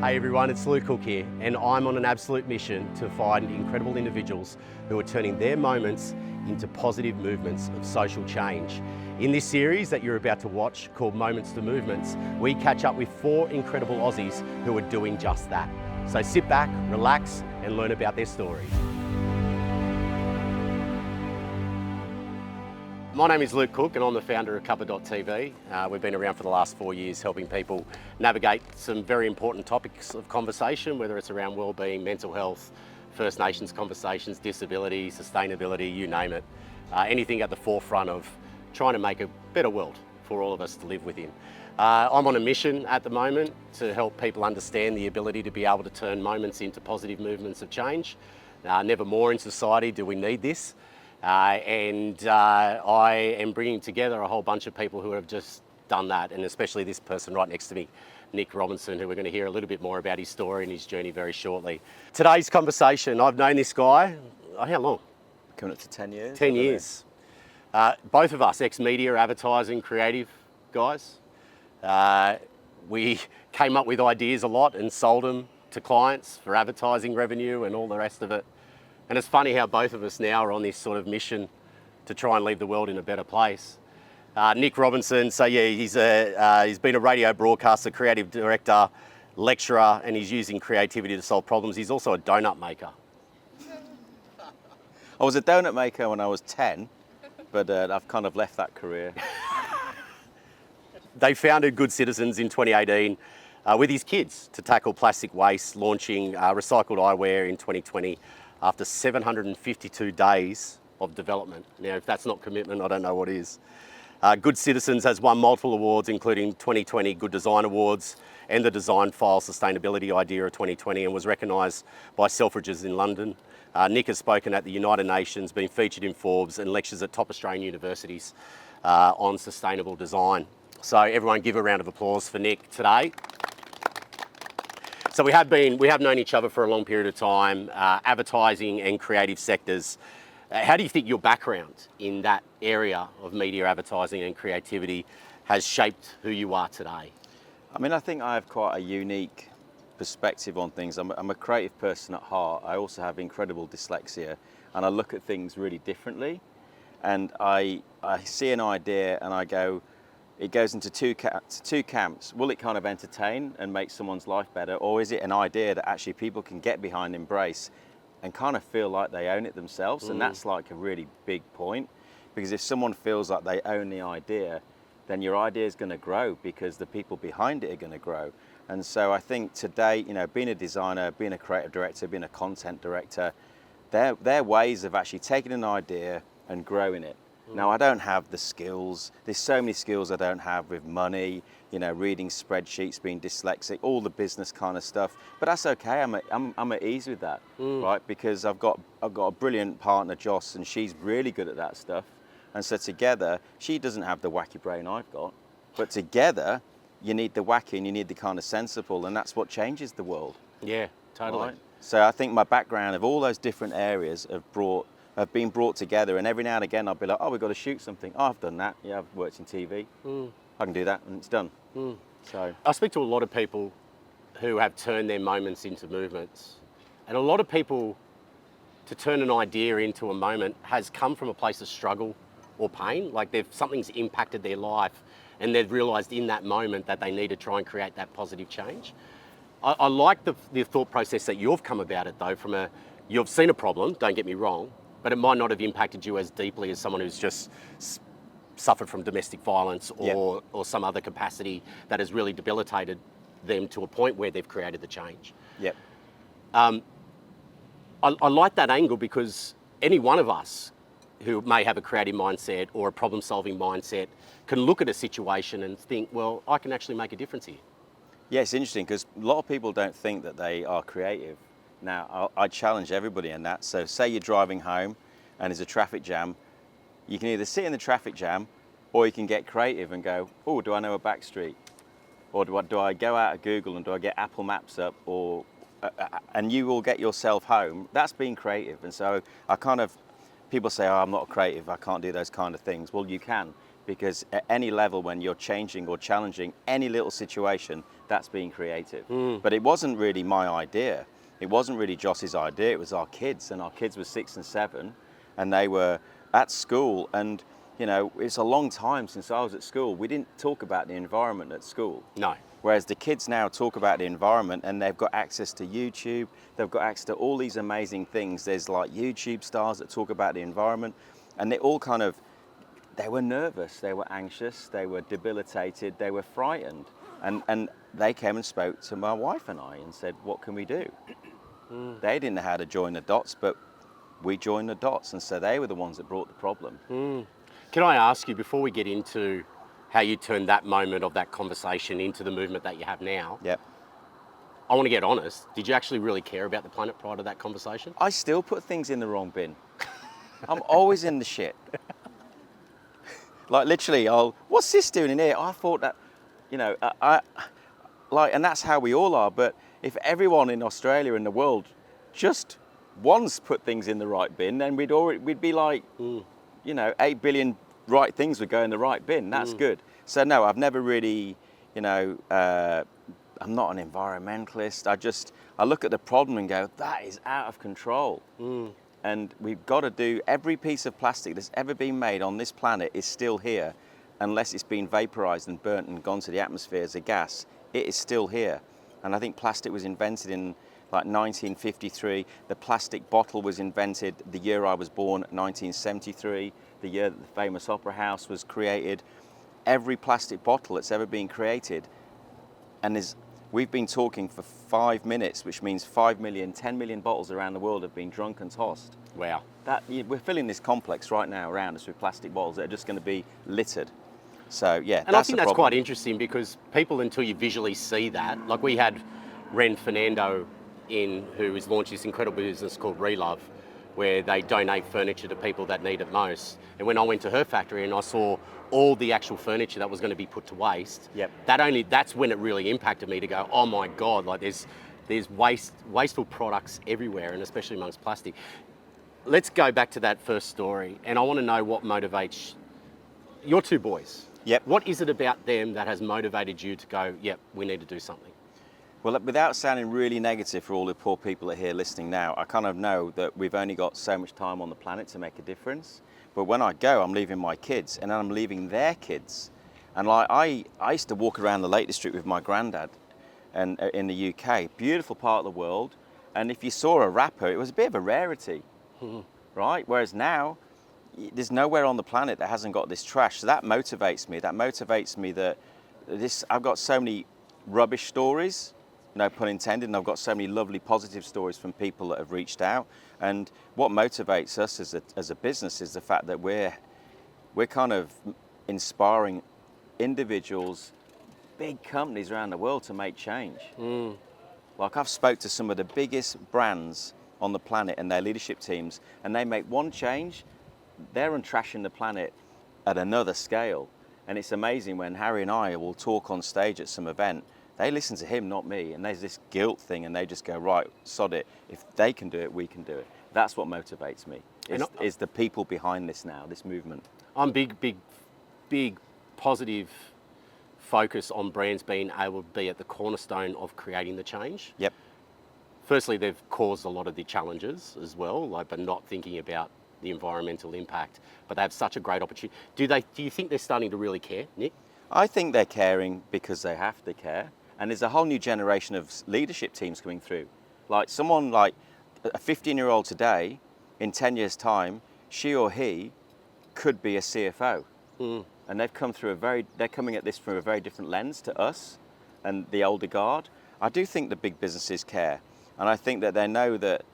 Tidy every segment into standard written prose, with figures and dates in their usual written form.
Hey everyone, it's Luke Cook here, and I'm on an absolute mission to find incredible individuals who are turning their moments into positive movements of social change. In this series that you're about to watch, called Moments to Movements, we catch up with 4 incredible Aussies who are doing just that. So sit back, relax, and learn about their stories. My name is Luke Cook and I'm the founder of Cuppa.tv. We've been around for the last 4 years helping people navigate some very important topics of conversation, whether it's around wellbeing, mental health, First Nations conversations, disability, sustainability, you name it. Anything at the forefront of trying to make a better world for all of us to live within. I'm on a mission at the moment to help people understand the ability to be able to turn moments into positive movements of change. Never more in society do we need this. I am bringing together a whole bunch of people who have just done that, and especially this person right next to me, Nik Robinson, who we're going to hear a little bit more about his story and his journey very shortly. Today's conversation, I've known this guy, how long? Coming up to 10 years. 10 years. Both of us, ex-media, advertising, creative guys. We came up with ideas a lot and sold them to clients for advertising revenue and all the rest of it. And it's funny how both of us now are on this sort of mission to try and leave the world in a better place. Nik Robinson, so yeah, he's been a radio broadcaster, creative director, lecturer, and he's using creativity to solve problems. He's also a donut maker. I was a donut maker when I was 10, but I've kind of left that career. They founded Good Citizens in 2018 with his kids to tackle plastic waste, launching recycled eyewear in 2020 after 752 days of development. Now, if that's not commitment, I don't know what is. Good Citizens has won multiple awards, including 2020 Good Design Awards and the Design File Sustainability Idea of 2020, and was recognised by Selfridges in London. Nik has spoken at the United Nations, been featured in Forbes, and lectures at top Australian universities on sustainable design. So everyone give a round of applause for Nik today. So we have known each other for a long period of time, advertising and creative sectors. How do you think your background in that area of media, advertising and creativity has shaped who you are today? I mean, I think I have quite a unique perspective on things. I'm a creative person at heart. I also have incredible dyslexia, and I look at things really differently. And I see an idea and I go, it goes into two camps. Will it kind of entertain and make someone's life better, or is it an idea that actually people can get behind, embrace, and kind of feel like they own it themselves? And that's like a really big point, because if someone feels like they own the idea, then your idea is going to grow because the people behind it are going to grow. And so I think today, you know, being a designer, being a creative director, being a content director, they're ways of actually taking an idea and growing it. Now, I don't have the skills. There's so many skills I don't have with money, you know, reading spreadsheets, being dyslexic, all the business kind of stuff. But that's okay. I'm at ease with that, right? Because I've got a brilliant partner, Joss, and she's really good at that stuff. And so together, she doesn't have the wacky brain I've got, but together, you need the wacky and you need the kind of sensible, and that's what changes the world. Yeah, totally. Right? So I think my background of all those different areas have been brought together, and every now and again I'll be like, oh, we've got to shoot something. Oh, I've done that. Yeah, I've worked in TV. I can do that, and it's done. So I speak to a lot of people who have turned their moments into movements, and a lot of people, to turn an idea into a moment has come from a place of struggle or pain, like something's impacted their life and they've realised in that moment that they need to try and create that positive change. I like the thought process that you've come about it though, you've seen a problem, don't get me wrong, but it might not have impacted you as deeply as someone who's just suffered from domestic violence or some other capacity that has really debilitated them to a point where they've created the change. Yep. I like that angle because any one of us who may have a creative mindset or a problem-solving mindset can look at a situation and think, well, I can actually make a difference here. Yeah, it's interesting because a lot of people don't think that they are creative. Now, I challenge everybody in that. So say you're driving home and there's a traffic jam. You can either sit in the traffic jam or you can get creative and go, oh, do I know a back street? Or do I go out of Google and do I get Apple Maps up? And you will get yourself home. That's being creative. And so people say, oh, I'm not creative, I can't do those kind of things. Well, you can, because at any level when you're changing or challenging any little situation, that's being creative. But it wasn't really my idea. It wasn't really Joss's idea. It was our kids, and our kids were 6 and 7, and they were at school. And you know, it's a long time since I was at school. We didn't talk about the environment at school. No. Whereas the kids now talk about the environment, and they've got access to YouTube. They've got access to all these amazing things. There's like YouTube stars that talk about the environment, and they all kind of, they were nervous, they were anxious, they were debilitated, they were frightened. And they came and spoke to my wife and I and said, what can we do? They didn't know how to join the dots, but we joined the dots, and so they were the ones that brought the problem. Can I ask you, before we get into how you turned that moment of that conversation into the movement that you have now, Yep. I want to get honest, did you actually really care about the planet prior to that conversation? I still put things in the wrong bin. I'm always in the shit. Like literally, what's this doing in here? I thought that, you know, and that's how we all are. But if everyone in Australia and the world just once put things in the right bin, then we'd be like, you know, 8 billion right things would go in the right bin. That's good. So no, I've never really, you know, I'm not an environmentalist. I look at the problem and go, that is out of control. And we've got to do, every piece of plastic that's ever been made on this planet is still here, unless it's been vaporized and burnt and gone to the atmosphere as a gas. It is still here. And I think plastic was invented in like 1953. The plastic bottle was invented the year I was born, 1973, the year that the famous Opera House was created. Every plastic bottle that's ever been created, and we've been talking for 5 minutes, which means 5 million, 10 million bottles around the world have been drunk and tossed. Wow. We're filling this complex right now around us with plastic bottles that are just going to be littered. So yeah, And I think that's quite interesting, because people, until you visually see that, like we had Ren Fernando who is launched this incredible business called Relove, where they donate furniture to people that need it most. And when I went to her factory and I saw all the actual furniture that was going to be put to waste, that's when it really impacted me to go, oh my God, like there's wasteful products everywhere, and especially amongst plastic. Let's go back to that first story, and I want to know what motivates your two boys. Yep. What is it about them that has motivated you to go, yep, we need to do something? Well, without sounding really negative for all the poor people that are here listening now, I kind of know that we've only got so much time on the planet to make a difference. But when I go, I'm leaving my kids, and then I'm leaving their kids. And like I used to walk around the Lake District with my granddad, and in the UK, beautiful part of the world. And if you saw a rapper, it was a bit of a rarity, right? Whereas now, there's nowhere on the planet that hasn't got this trash. So that motivates me. That motivates me that I've got so many rubbish stories, no pun intended, and I've got so many lovely positive stories from people that have reached out. And what motivates us as a business is the fact that we're kind of inspiring individuals, big companies around the world to make change. Like I've spoke to some of the biggest brands on the planet and their leadership teams, and they make one change, they're untrashing the planet at another scale. And it's amazing when Harry and I will talk on stage at some event, they listen to him, not me, and there's this guilt thing, and they just go, right, sod it. If they can do it, we can do it. That's what motivates me, is the people behind this now, this movement. I'm big positive focus on brands being able to be at the cornerstone of creating the change. Yep. Firstly, they've caused a lot of the challenges as well, but not thinking about the environmental impact, but they have such a great opportunity. Do you think they're starting to really care, Nick? I think they're caring because they have to care. And there's a whole new generation of leadership teams coming through. Like someone like a 15-year-old today, in 10 years' time, she or he could be a CFO. And they've come through they're coming at this from a very different lens to us and the older guard. I do think the big businesses care. And I think that they know that,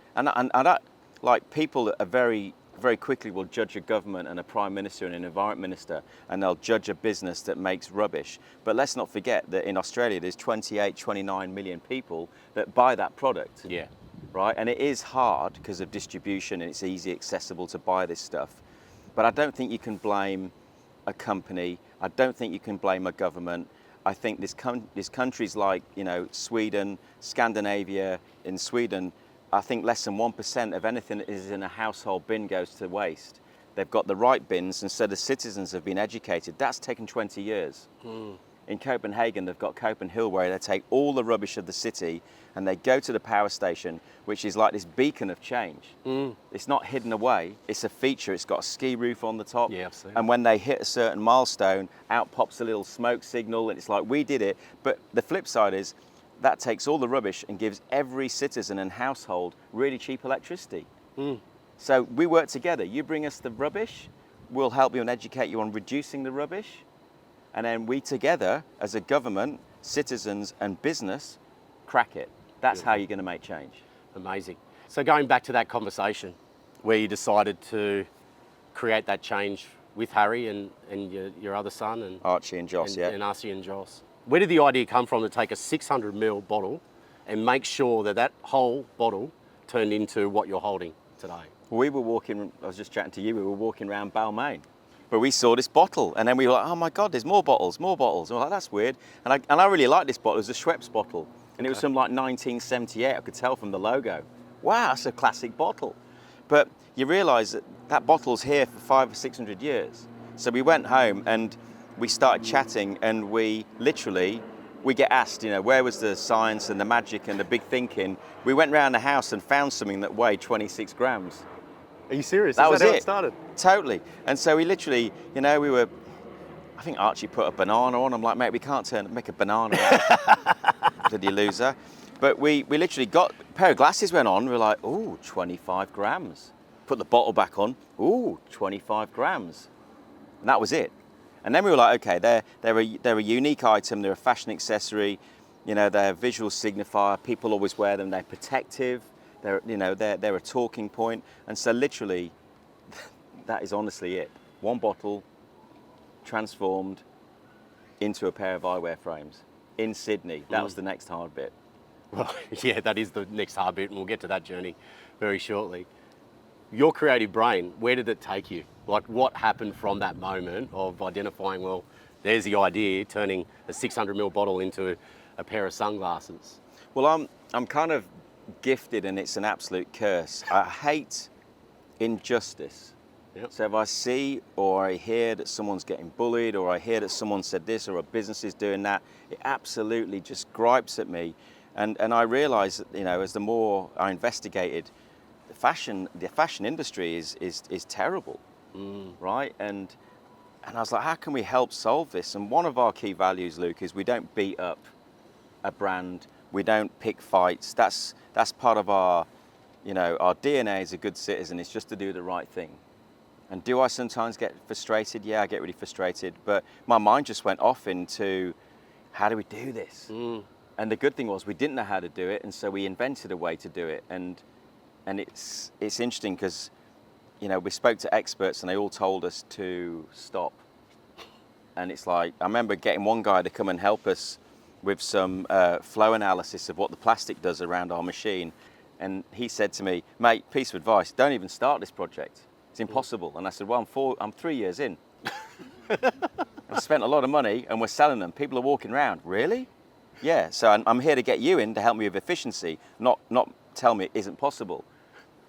like people that are very quickly will judge a government and a prime minister and an environment minister, and they'll judge a business that makes rubbish. But let's not forget that in Australia, there's 28, 29 million people that buy that product. Yeah. Right? And it is hard because of distribution, and it's easy accessible to buy this stuff. But I don't think you can blame a company. I don't think you can blame a government. I think there's countries like, Sweden, Scandinavia. In Sweden, I think less than 1% of anything that is in a household bin goes to waste. they've got the right bins, and so the citizens have been educated. That's taken 20 years. In Copenhagen, they've got Copenhagen, where they take all the rubbish of the city and they go to the power station, which is like this beacon of change. It's not hidden away, it's a feature. It's got a ski roof on the top. Yeah, I've seen and when they hit a certain milestone, out pops a little smoke signal, and it's like, we did it. But the flip side is, that takes all the rubbish and gives every citizen and household really cheap electricity. So we work together. You bring us the rubbish, we'll help you and educate you on reducing the rubbish. And then we together, as a government, citizens and business, crack it. That's how you're going to make change. Amazing. So going back to that conversation where you decided to create that change with Harry and your other son and Archie and Joss, and Archie and Joss. Where did the idea come from to take a 600 ml bottle and make sure that that whole bottle turned into what you're holding today? We were walking, I was just chatting to you, we were walking around Balmain, but we saw this bottle, and then we were like, oh my God, there's more bottles. And we're like, that's weird. And I really like this bottle. It was a Schweppes bottle, and it was from like 1978. I could tell from the logo. Wow, that's a classic bottle. But you realise that that bottle's here for 500 or 600 years. So we went home and we started chatting, and we get asked, where was the science and the magic and the big thinking? We went round the house and found something that weighed 26 grams. Are you serious? That was how it. It started? Totally. And so we literally, I think Archie put a banana on. I'm like, mate, we can't make a banana out of you loser. But we literally got, a pair of glasses went on. We were like, ooh, 25 grams. Put the bottle back on. Ooh, 25 grams. And that was it. And then we were like, okay, they're a unique item. They're a fashion accessory. They're a visual signifier. People always wear them. They're protective. They're a talking point. And so literally, that is honestly it. One bottle transformed into a pair of eyewear frames in Sydney. That was the next hard bit. Well, yeah, that is the next hard bit, and we'll get to that journey very shortly. Your creative brain, where did it take you? Like, what happened from that moment of identifying, well, there's the idea, turning a 600 ml bottle into a pair of sunglasses? Well, I'm kind of gifted, and it's an absolute curse. I hate injustice. Yep. So if I see or I hear that someone's getting bullied, or I hear that someone said this, or a business is doing that, it absolutely just gripes at me. And I realised that, as the more I investigated, the fashion industry is terrible, right? And I was like, how can we help solve this? And one of our key values, Luke, is we don't beat up a brand. We don't pick fights. That's part of our DNA as a good citizen, is just to do the right thing. And do I sometimes get frustrated? Yeah, I get really frustrated. But my mind just went off into, how do we do this? And the good thing was, we didn't know how to do it, and so we invented a way to do it. And it's interesting because, we spoke to experts, and they all told us to stop. And it's like, I remember getting one guy to come and help us with some flow analysis of what the plastic does around our machine. And he said to me, mate, piece of advice, don't even start this project. It's impossible. And I said, well, I'm 3 years in. I spent a lot of money and we're selling them. People are walking around. Really? Yeah, so I'm here to get you in to help me with efficiency, not tell me it isn't possible.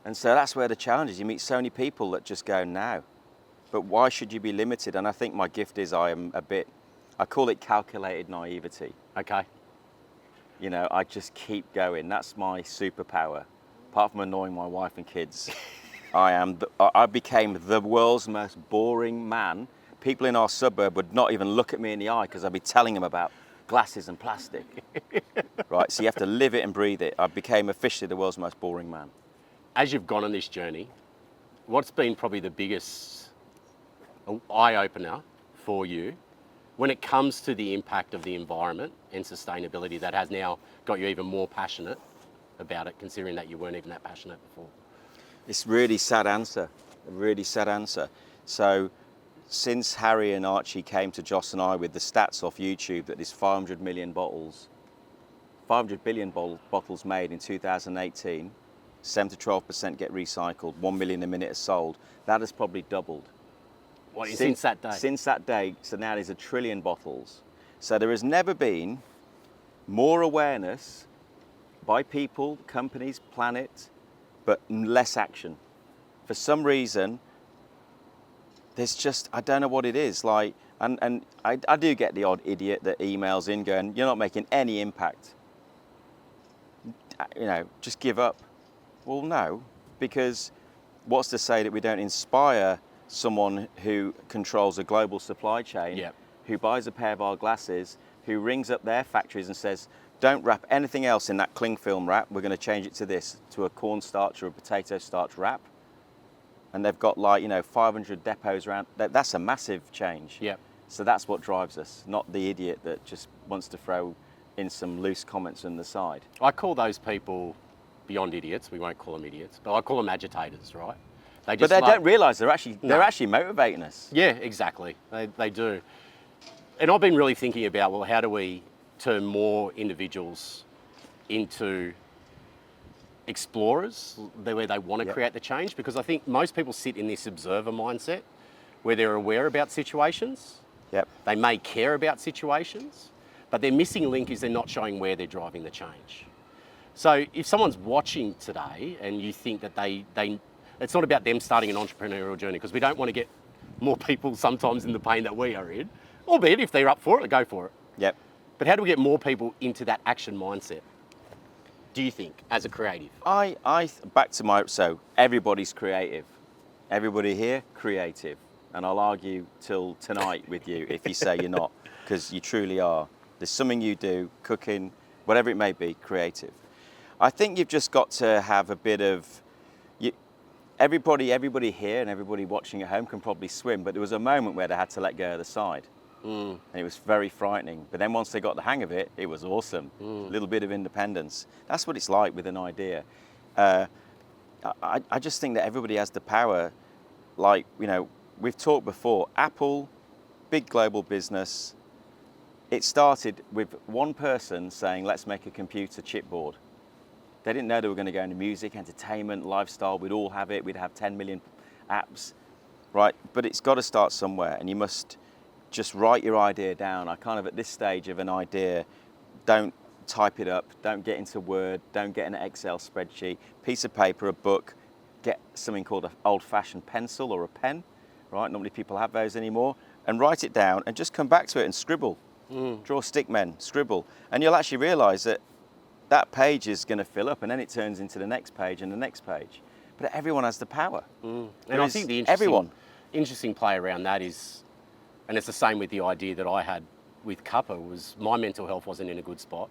And so that's where the challenge is. You meet so many people that just go, no. But why should you be limited? And I think my gift is I call it calculated naivety. Okay. I just keep going. That's my superpower. Apart from annoying my wife and kids, I became the world's most boring man. People in our suburb would not even look at me in the eye because I'd be telling them about glasses and plastic. Right, so you have to live it and breathe it. I became officially the world's most boring man. As you've gone on this journey, what's been probably the biggest eye-opener for you when it comes to the impact of the environment and sustainability that has now got you even more passionate about it, considering that you weren't even that passionate before? It's a really sad answer. So since Harry and Archie came to Joss and I with the stats off YouTube that there's 500 billion bottles made in 2018, 7 to 12% get recycled, 1 million a minute is sold, that has probably doubled. What, since that day? Since that day, so now there's 1 trillion bottles. So there has never been more awareness by people, companies, planet, but less action. For some reason, there's just, I don't know what it is. Like, and I do get the odd idiot that emails in going, you're not making any impact. You know, just give up. Well, no, because what's to say that we don't inspire someone who controls a global supply chain, Yep. who buys a pair of our glasses, who rings up their factories and says, don't wrap anything else in that cling film wrap, we're going to change it to this, to a cornstarch or a potato starch wrap. And they've got, like, you know, 500 depots around. That's a massive change. Yep. So that's what drives us, not the idiot that just wants to throw in some loose comments on the side. I call those people beyond idiots. We won't call them idiots, but I call them agitators, right? They But they love- don't realise they're actually No. motivating us. Yeah, exactly. They do. And I've been really thinking about, well, how do we turn more individuals into explorers, where they want to Yep. create the change? Because I think most people sit in this observer mindset where they're aware about situations, Yep. they may care about situations, but their missing link is they're not showing where they're driving the change. So if someone's watching today and you think that it's not about them starting an entrepreneurial journey, because we don't want to get more people sometimes in the pain that we are in, albeit if they're up for it, go for it. Yep. But how do we get more people into that action mindset, do you think, as a creative? Back to so everybody's creative. Everybody here, creative. And I'll argue till tonight with you if you say you're not, because you truly are. There's something you do, cooking, whatever it may be, creative. I think you've just got to have a bit of, everybody here and everybody watching at home can probably swim, but there was a moment where they had to let go of the side. And it was very frightening. But then once they got the hang of it, it was awesome. A little bit of independence. That's what it's like with an idea. I just think that everybody has the power. Like, you know, we've talked before, Apple, big global business. It started with one person saying, let's make a computer chipboard. They didn't know they were going to go into music, entertainment, lifestyle. We'd all have it. We'd have 10 million apps, right? But it's got to start somewhere, and you must just write your idea down. I kind of, at this stage of an idea, don't type it up, don't get into Word, don't get an Excel spreadsheet, piece of paper, a book, get something called an old-fashioned pencil or a pen, right? Not many people have those anymore, and write it down and just come back to it and scribble. Draw stick men, scribble. And you'll actually realise that that page is going to fill up, and then it turns into the next page and the next page. But everyone has the power. And I think the interesting play around that is, and it's the same with the idea that I had with Cuppa, was my mental health wasn't in a good spot.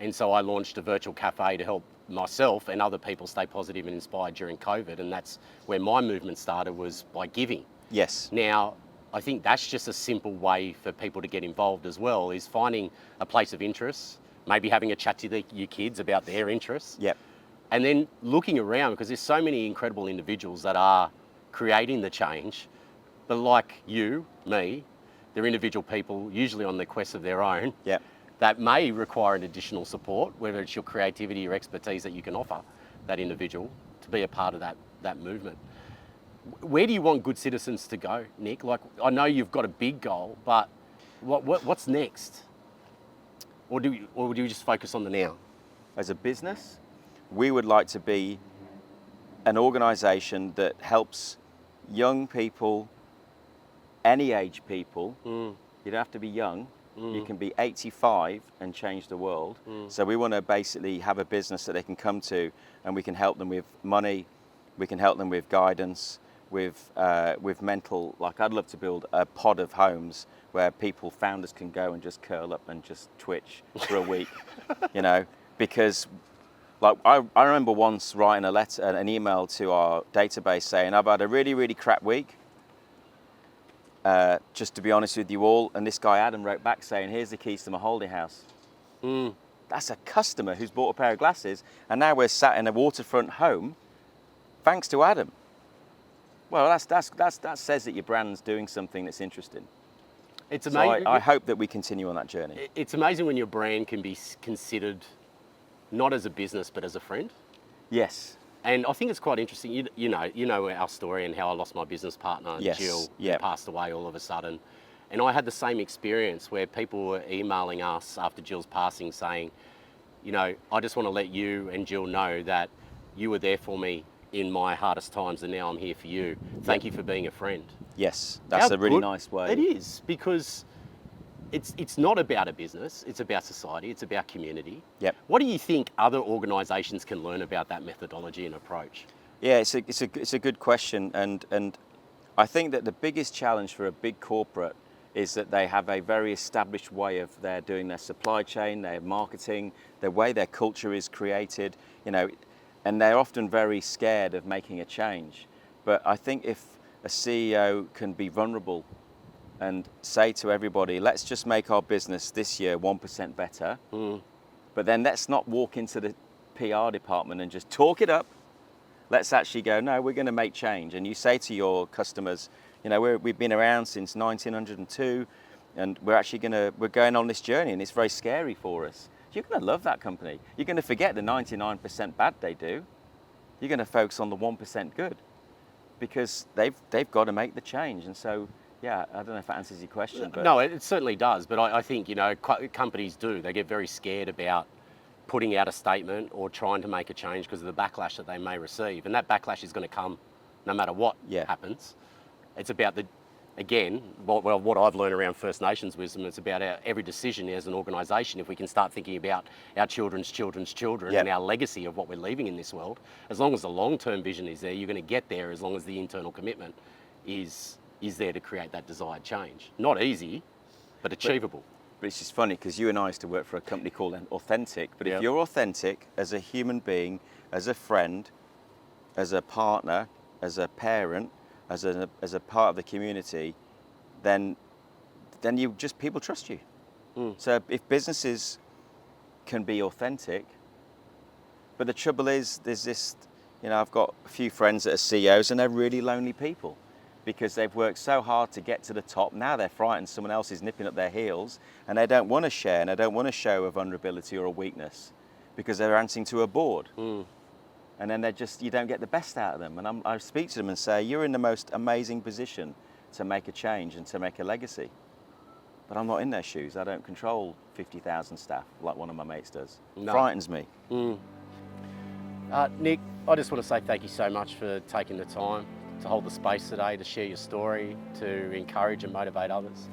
And so I launched a virtual cafe to help myself and other people stay positive and inspired during COVID. And that's where my movement started, was by giving. Yes. Now, I think that's just a simple way for people to get involved as well, is finding a place of interest, maybe having a chat to your kids about their interests. Yep. And then looking around, because there's so many incredible individuals that are creating the change, but like you, me, they're individual people, usually on the quest of their own, Yep. that may require an additional support, whether it's your creativity or expertise that you can offer that individual to be a part of that movement. Where do you want Good Citizens to go, Nick? Like, I know you've got a big goal, but what's next? Or do you just focus on the now? As a business, we would like to be an organisation that helps young people, any age people. You don't have to be young. You can be 85 and change the world. So we want to basically have a business that they can come to, and we can help them with money, we can help them with guidance, with mental. Like, I'd love to build a pod of homes where founders can go and just curl up and just twitch for a week, you know, because like I remember once writing an email to our database saying, I've had a really, really crap week. Just to be honest with you all, and this guy Adam wrote back saying, here's the keys to my holiday house. That's a customer who's bought a pair of glasses, and now we're sat in a waterfront home, thanks to Adam. Well, that says that your brand's doing something that's interesting. It's So amazing. I hope that we continue on that journey. It's amazing when your brand can be considered not as a business, but as a friend. Yes. And I think it's quite interesting. You know our story and how I lost my business partner, Yes. Jill, Yep. who passed away all of a sudden. And I had the same experience where people were emailing us after Jill's passing saying, you know, I just want to let you and Jill know that you were there for me in my hardest times, and now I'm here for you. Thank you for being a friend. Yes, that's How a really good- nice way. It is, because it's not about a business, it's about society, it's about community. Yep. What do you think other organisations can learn about that methodology and approach? Yeah, it's a good question, and I think that the biggest challenge for a big corporate is that they have a very established way of their doing their supply chain, their marketing, the way their culture is created, you know, and they're often very scared of making a change. But I think if a CEO can be vulnerable and say to everybody, let's just make our business this year 1% better, but then let's not walk into the PR department and just talk it up. Let's actually go, no, we're going to make change. And you say to your customers, you know, we've been around since 1902, and we're going on this journey, and it's very scary for us. You're going to love that company. You're going to forget the 99% bad they do. You're going to focus on the 1% good, because they've got to make the change. And so, yeah, I don't know if that answers your question. But No, it certainly does. But I think, you know, companies do. They get very scared about putting out a statement or trying to make a change because of the backlash that they may receive. And that backlash is going to come no matter what happens. It's about what I've learned around First Nations wisdom, it's about every decision as an organisation. If we can start thinking about our children's children and our legacy of what we're leaving in this world, as long as the long-term vision is there, you're going to get there as long as the internal commitment is there to create that desired change. Not easy, but achievable. But it's just funny because you and I used to work for a company called Authentic. But if you're authentic as a human being, as a friend, as a partner, as a parent, as a part of the community, then people trust you. So if businesses can be authentic, but the trouble is, there's this, you know, I've got a few friends that are CEOs and they're really lonely people, because they've worked so hard to get to the top. Now they're frightened someone else is nipping up their heels, and they don't want to share, and they don't want to show a vulnerability or a weakness, because they're answering to a board. And then you don't get the best out of them. And I speak to them and say, you're in the most amazing position to make a change and to make a legacy. But I'm not in their shoes. I don't control 50,000 staff like one of my mates does. No. Frightens me. Nick, I just want to say thank you so much for taking the time to hold the space today, to share your story, to encourage and motivate others.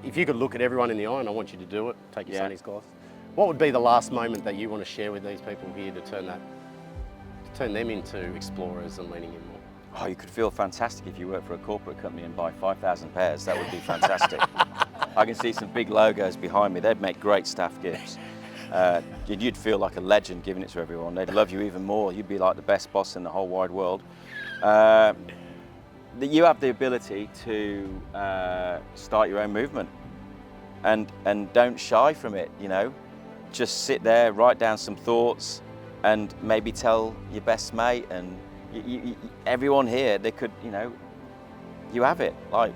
If you could look at everyone in the eye, and I want you to do it, take your Sunny's glass, what would be the last moment that you want to share with these people here to turn them into explorers and leaning in more? Oh, you could feel fantastic if you work for a corporate company and buy 5,000 pairs. That would be fantastic. I can see some big logos behind me. They'd make great staff gifts. You'd feel like a legend giving it to everyone. They'd love you even more. You'd be like the best boss in the whole wide world. You have the ability to start your own movement, and don't shy from it. You know, just sit there, write down some thoughts, and maybe tell your best mate, and everyone here, they could, you know, you have it. Like,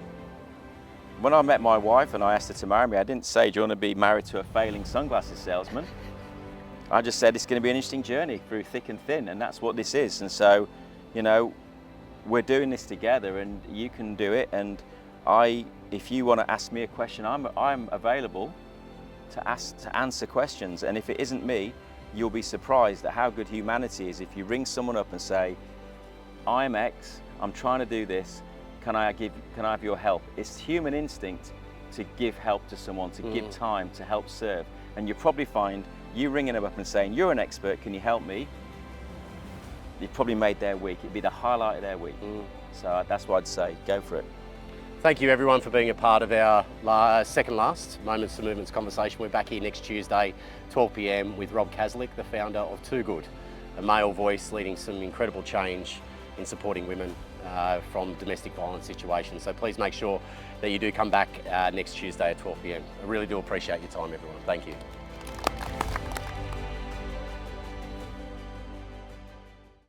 when I met my wife and I asked her to marry me, I didn't say, do you want to be married to a failing sunglasses salesman? I just said, it's going to be an interesting journey through thick and thin, and that's what this is. And so, you know, we're doing this together, and you can do it. And if you want to ask me a question, I'm available to answer questions. And if it isn't me, you'll be surprised at how good humanity is. If you ring someone up and say, I'm X, I'm trying to do this, can I have your help? It's human instinct to give help to someone, to give time, to help serve. And you'll probably find you ringing them up and saying, you're an expert, can you help me? You've probably made their week. It'd be the highlight of their week. So that's what I'd say, go for it. Thank you everyone for being a part of our second last Moments to Movements conversation. We're back here next Tuesday, 12 p.m. with Rob Kaslik, the founder of Too Good, a male voice leading some incredible change in supporting women from domestic violence situations. So please make sure that you do come back next Tuesday at 12 p.m. I really do appreciate your time, everyone. Thank you.